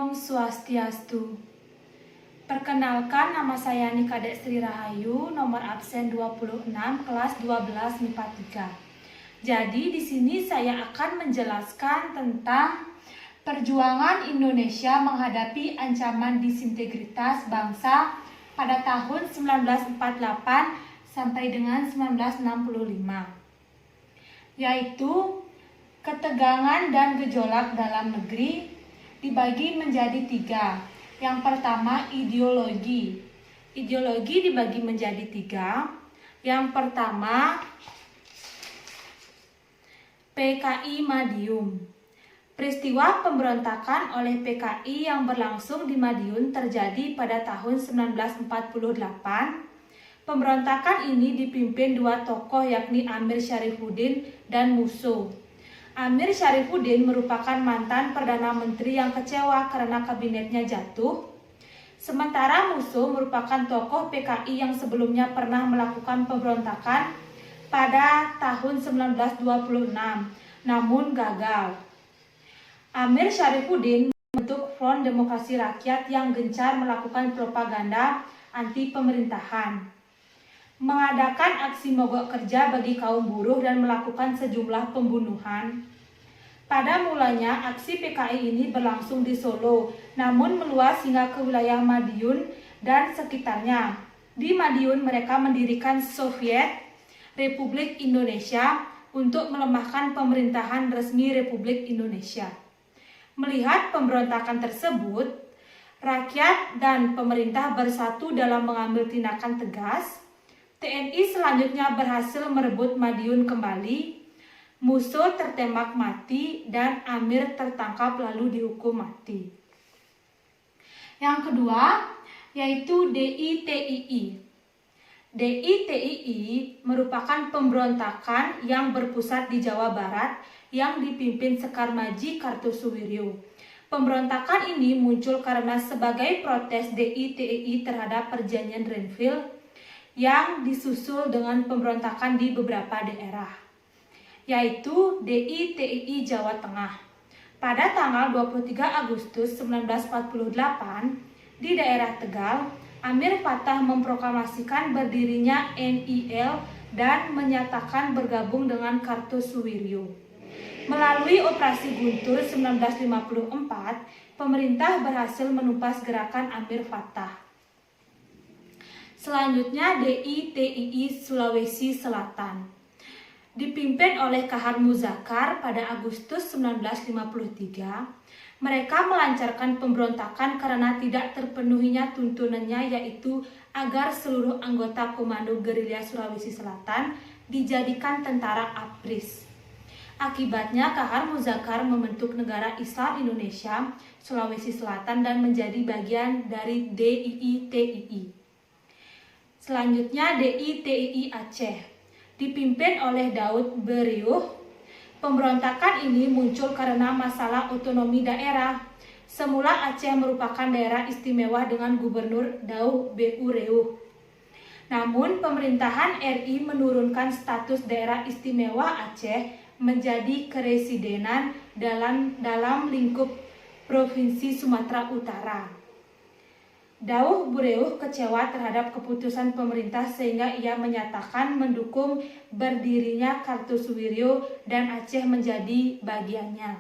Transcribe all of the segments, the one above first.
Om Swastiastu. Perkenalkan, nama saya Nika Dek Sri Rahayu, nomor absen 26, kelas 12 MIPA 3. Jadi di sini saya akan menjelaskan tentang perjuangan Indonesia menghadapi ancaman disintegritas bangsa pada tahun 1948 sampai dengan 1965, yaitu ketegangan dan gejolak dalam negeri dibagi menjadi 3. Yang pertama, ideologi. Ideologi dibagi menjadi 3. Yang pertama, PKI Madiun. Peristiwa pemberontakan oleh PKI yang berlangsung di Madiun terjadi pada tahun 1948. Pemberontakan ini dipimpin 2 tokoh, yakni Amir Syarifuddin dan Musso. Amir Syarifuddin merupakan mantan Perdana Menteri yang kecewa karena kabinetnya jatuh. Sementara Musso merupakan tokoh PKI yang sebelumnya pernah melakukan pemberontakan pada tahun 1926, namun gagal. Amir Syarifuddin membentuk Front Demokrasi Rakyat yang gencar melakukan propaganda anti pemerintahan, mengadakan aksi mogok kerja bagi kaum buruh dan melakukan sejumlah pembunuhan. Pada mulanya aksi PKI ini berlangsung di Solo, namun meluas hingga ke wilayah Madiun dan sekitarnya. Di Madiun mereka mendirikan Soviet Republik Indonesia untuk melemahkan pemerintahan resmi Republik Indonesia. Melihat pemberontakan tersebut, rakyat dan pemerintah bersatu dalam mengambil tindakan tegas. TNI selanjutnya berhasil merebut Madiun kembali. Musso tertembak mati dan Amir tertangkap lalu dihukum mati. Yang kedua yaitu DITII. DITII merupakan pemberontakan yang berpusat di Jawa Barat yang dipimpin Sekar Maji Kartosuwiryo. Pemberontakan ini muncul karena sebagai protes DITII terhadap perjanjian Renville yang disusul dengan pemberontakan di beberapa daerah, yaitu DITII Jawa Tengah. Pada tanggal 23 Agustus 1948, di daerah Tegal, Amir Fatah memproklamasikan berdirinya NIL dan menyatakan bergabung dengan Kartosuwiryo. Melalui Operasi Guntur 1954, pemerintah berhasil menumpas gerakan Amir Fatah. Selanjutnya DITII Sulawesi Selatan. Dipimpin oleh Kahar Muzakar pada Agustus 1953, mereka melancarkan pemberontakan karena tidak terpenuhinya tuntunannya, yaitu agar seluruh anggota Komando Gerilya Sulawesi Selatan dijadikan tentara ABRIS. Akibatnya Kahar Muzakar membentuk Negara Islam Indonesia Sulawesi Selatan dan menjadi bagian dari DITII. Selanjutnya DITII Aceh, dipimpin oleh Daud Beriuh. Pemberontakan ini muncul karena masalah otonomi daerah. Semula Aceh merupakan daerah istimewa dengan Gubernur Daud Beriuh. Namun pemerintahan RI menurunkan status daerah istimewa Aceh menjadi keresidenan dalam lingkup Provinsi Sumatera Utara. Daud Beriuh kecewa terhadap keputusan pemerintah sehingga ia menyatakan mendukung berdirinya Kartosuwiryo dan Aceh menjadi bagiannya.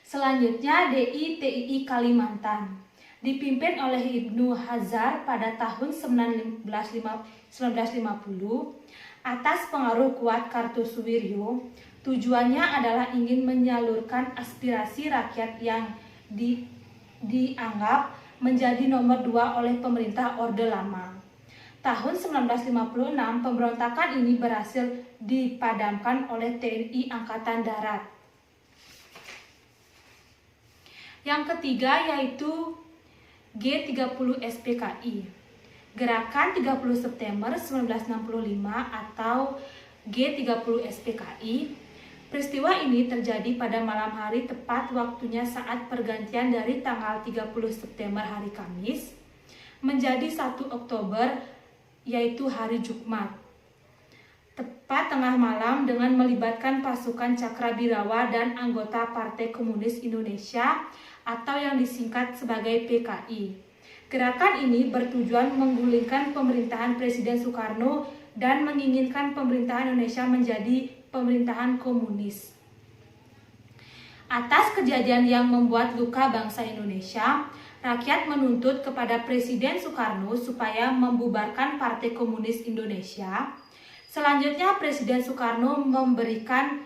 Selanjutnya DITII Kalimantan, dipimpin oleh Ibnu Hazar pada tahun 1950 atas pengaruh kuat Kartosuwiryo. Tujuannya adalah ingin menyalurkan aspirasi rakyat yang dianggap menjadi nomor 2 oleh pemerintah Orde Lama. Tahun 1956, pemberontakan ini berhasil dipadamkan oleh TNI Angkatan Darat. Yang ketiga yaitu G30 SPKI. Gerakan 30 September 1965 atau G30 SPKI. Peristiwa ini terjadi pada malam hari, tepat waktunya saat pergantian dari tanggal 30 September hari Kamis menjadi 1 Oktober, yaitu hari Jumat. tepat tengah malam dengan melibatkan pasukan Cakrabirawa dan anggota Partai Komunis Indonesia atau yang disingkat sebagai PKI. Gerakan ini bertujuan menggulingkan pemerintahan Presiden Soekarno dan menginginkan pemerintahan Indonesia menjadi pemerintahan komunis. Atas kejadian yang membuat luka bangsa Indonesia, rakyat menuntut kepada Presiden Soekarno supaya membubarkan Partai Komunis Indonesia. Selanjutnya Presiden Soekarno memberikan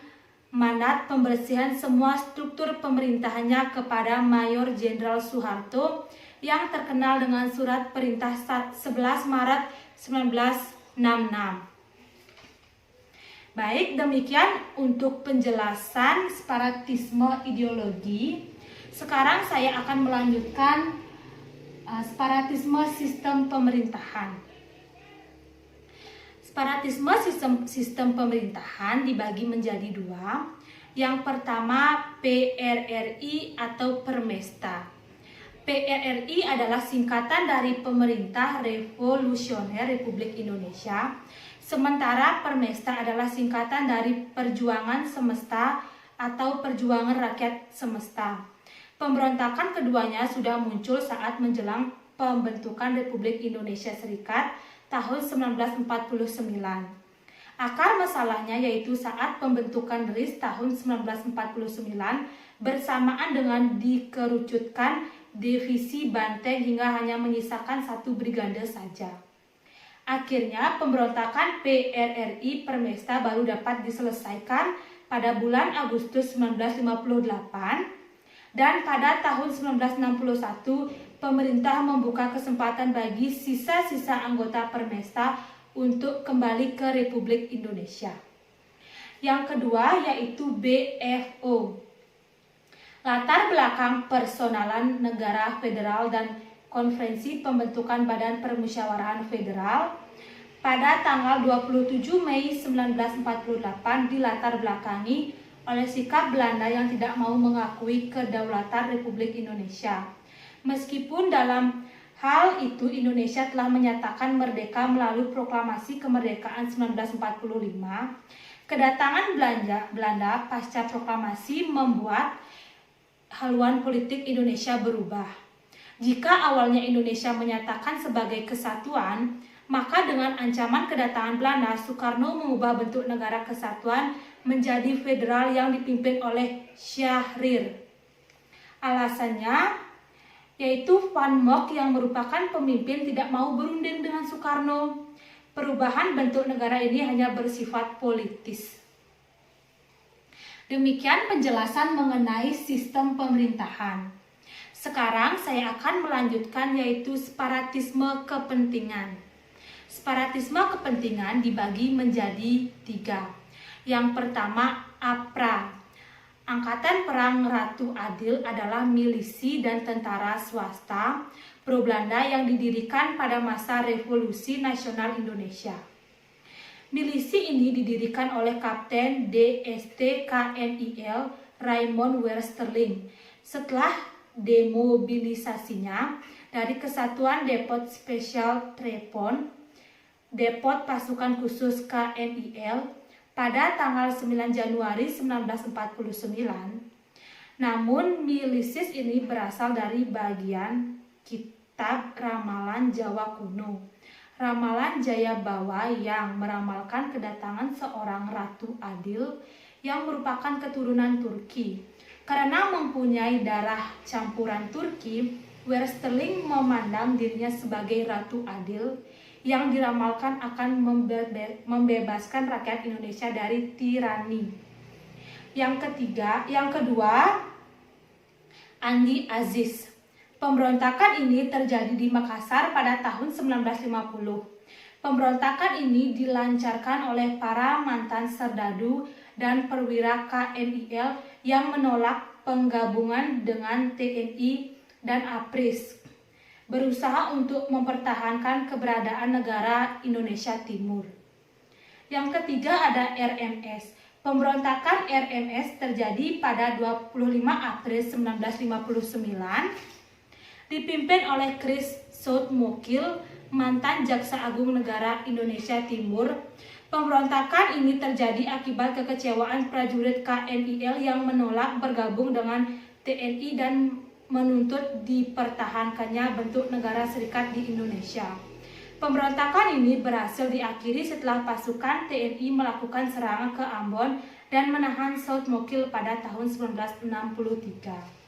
mandat pembersihan semua struktur pemerintahannya kepada Mayor Jenderal Soeharto yang terkenal dengan surat perintah 11 Maret 1966. Baik, demikian untuk penjelasan separatisme ideologi. Sekarang saya akan melanjutkan separatisme sistem pemerintahan. Separatisme sistem pemerintahan dibagi menjadi dua. Yang pertama PRRI atau Permesta. PRRI adalah singkatan dari Pemerintah Revolusioner Republik Indonesia. Sementara Permesta adalah singkatan dari Perjuangan Semesta atau Perjuangan Rakyat Semesta. Pemberontakan keduanya sudah muncul saat menjelang pembentukan Republik Indonesia Serikat tahun 1949. Akar masalahnya yaitu saat pembentukan RIS tahun 1949 bersamaan dengan dikerucutkan divisi Banteng hingga hanya menyisakan satu brigade saja. Akhirnya pemberontakan PRRI Permesta baru dapat diselesaikan pada bulan Agustus 1958. Dan pada tahun 1961, pemerintah membuka kesempatan bagi sisa-sisa anggota Permesta untuk kembali ke Republik Indonesia. Yang kedua yaitu BFO. Latar belakang personalan negara federal dan konferensi pembentukan Badan Permusyawaratan Federal pada tanggal 27 Mei 1948 dilatar belakangi oleh sikap Belanda yang tidak mau mengakui kedaulatan Republik Indonesia. Meskipun dalam hal itu Indonesia telah menyatakan merdeka melalui proklamasi kemerdekaan 1945, kedatangan Belanda pasca proklamasi membuat haluan politik Indonesia berubah. Jika awalnya Indonesia menyatakan sebagai kesatuan, maka dengan ancaman kedatangan Belanda, Soekarno mengubah bentuk negara kesatuan menjadi federal yang dipimpin oleh Syahrir. Alasannya yaitu Van Mock yang merupakan pemimpin tidak mau berunding dengan Soekarno. Perubahan bentuk negara ini hanya bersifat politis. Demikian penjelasan mengenai sistem pemerintahan. Sekarang saya akan melanjutkan yaitu separatisme kepentingan. Separatisme kepentingan dibagi menjadi tiga. Yang pertama, APRA. Angkatan Perang Ratu Adil adalah milisi dan tentara swasta pro-Belanda yang didirikan pada masa Revolusi Nasional Indonesia. Milisi ini didirikan oleh Kapten DST KNIL Raymond Westerling setelah demobilisasinya dari Kesatuan Depot Spesial Trepon, Depot Pasukan Khusus KNIL, pada tanggal 9 Januari 1949. Namun milisis ini berasal dari bagian kitab Ramalan Jawa Kuno, Ramalan Jayabawa, yang meramalkan kedatangan seorang Ratu Adil yang merupakan keturunan Turki. Karena mempunyai darah campuran Turki, Westerling memandang dirinya sebagai Ratu Adil yang diramalkan akan membebaskan rakyat Indonesia dari tirani. Yang kedua, Andi Aziz. Pemberontakan ini terjadi di Makassar pada tahun 1950. Pemberontakan ini dilancarkan oleh para mantan serdadu dan perwira KNIL yang menolak penggabungan dengan TNI dan APRIS, berusaha untuk mempertahankan keberadaan negara Indonesia Timur. Yang ketiga ada RMS. Pemberontakan RMS terjadi pada 25 April 1959, dipimpin oleh Chris Soutmokil, mantan Jaksa Agung Negara Indonesia Timur. Pemberontakan ini terjadi akibat kekecewaan prajurit KNIL yang menolak bergabung dengan TNI dan menuntut dipertahankannya bentuk negara serikat di Indonesia. Pemberontakan ini berhasil diakhiri setelah pasukan TNI melakukan serangan ke Ambon dan menahan South Mokil pada tahun 1963.